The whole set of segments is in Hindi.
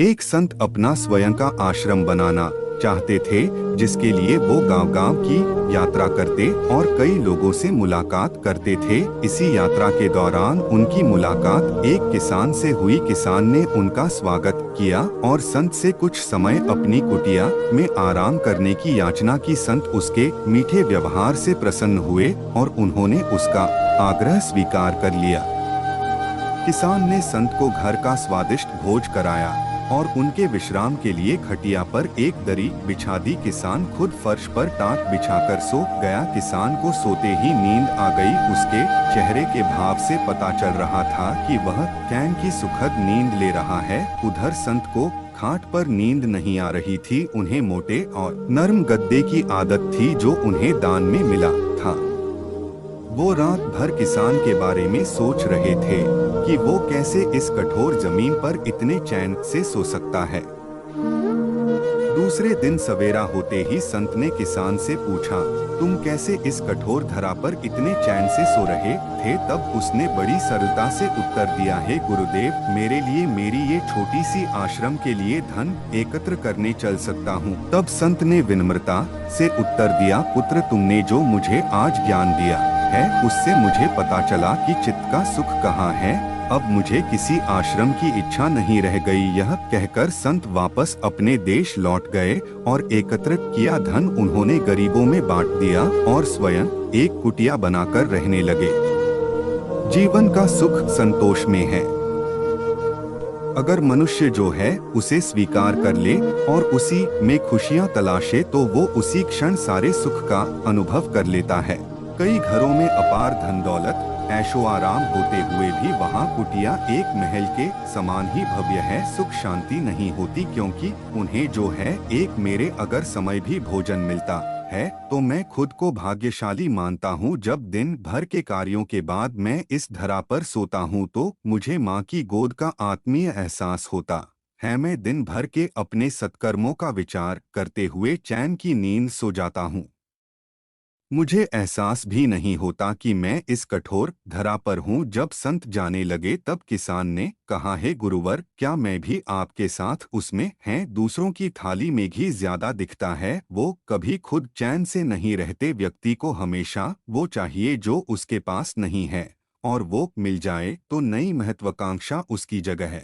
एक संत अपना स्वयं का आश्रम बनाना चाहते थे, जिसके लिए वो गांव-गांव की यात्रा करते और कई लोगों से मुलाकात करते थे। इसी यात्रा के दौरान उनकी मुलाकात एक किसान से हुई। किसान ने उनका स्वागत किया और संत से कुछ समय अपनी कुटिया में आराम करने की याचना की। संत उसके मीठे व्यवहार से प्रसन्न हुए और उन्होंने उसका आग्रह स्वीकार कर लिया। किसान ने संत को घर का स्वादिष्ट भोज कराया और उनके विश्राम के लिए खटिया पर एक दरी बिछा दी। किसान खुद फर्श पर टाट बिछाकर सो गया। किसान को सोते ही नींद आ गई। उसके चेहरे के भाव से पता चल रहा था कि वह चैन की सुखद नींद ले रहा है। उधर संत को खाट पर नींद नहीं आ रही थी। उन्हें मोटे और नरम गद्दे की आदत थी जो उन्हें दान में मिला था। वो रात भर किसान के बारे में सोच रहे थे कि वो कैसे इस कठोर जमीन पर इतने चैन से सो सकता है। दूसरे दिन सवेरा होते ही संत ने किसान से पूछा, तुम कैसे इस कठोर धरा पर इतने चैन से सो रहे थे? तब उसने बड़ी सरलता से उत्तर दिया, है गुरुदेव, मेरे लिए मेरी ये छोटी सी आश्रम के लिए धन एकत्र करने चल सकता हूँ। तब संत ने विनम्रता से उत्तर दिया, पुत्र, तुमने जो मुझे आज ज्ञान दिया है उससे मुझे पता चला कि चित्त का सुख कहाँ है। अब मुझे किसी आश्रम की इच्छा नहीं रह गई। यह कहकर संत वापस अपने देश लौट गए और एकत्रित किया धन उन्होंने गरीबों में बांट दिया और स्वयं एक कुटिया बनाकर रहने लगे। जीवन का सुख संतोष में है। अगर मनुष्य जो है उसे स्वीकार कर ले और उसी में खुशियां तलाशे तो वो उसी क्षण सारे सुख का अनुभव कर लेता है। कई घरों में अपार धन दौलत ऐशो आराम होते हुए भी वहाँ कुटिया एक महल के समान ही भव्य है। सुख शांति नहीं होती, क्योंकि उन्हें जो है एक मेरे अगर समय भी भोजन मिलता है तो मैं खुद को भाग्यशाली मानता हूँ। जब दिन भर के कार्यों के बाद मैं इस धरा पर सोता हूँ तो मुझे माँ की गोद का आत्मीय एहसास होता है। मैं दिन भर के अपने सत्कर्मों का विचार करते हुए चैन की नींद सो जाता हूँ। मुझे एहसास भी नहीं होता कि मैं इस कठोर धरा पर हूँ। जब संत जाने लगे तब किसान ने कहा, है गुरुवर, क्या मैं भी आपके साथ उसमें हैं? दूसरों की थाली में घी ज्यादा दिखता है। वो कभी खुद चैन से नहीं रहते। व्यक्ति को हमेशा वो चाहिए जो उसके पास नहीं है, और वो मिल जाए तो नई महत्वाकांक्षा उसकी जगह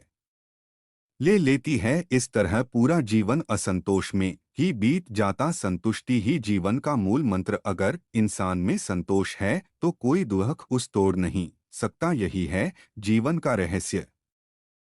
ले लेती है। इस तरह पूरा जीवन असंतोष में ही बीत जाता। संतुष्टि ही जीवन का मूल मंत्र। अगर इंसान में संतोष है तो कोई दुख उस तोड़ नहीं सकता। यही है जीवन का रहस्य।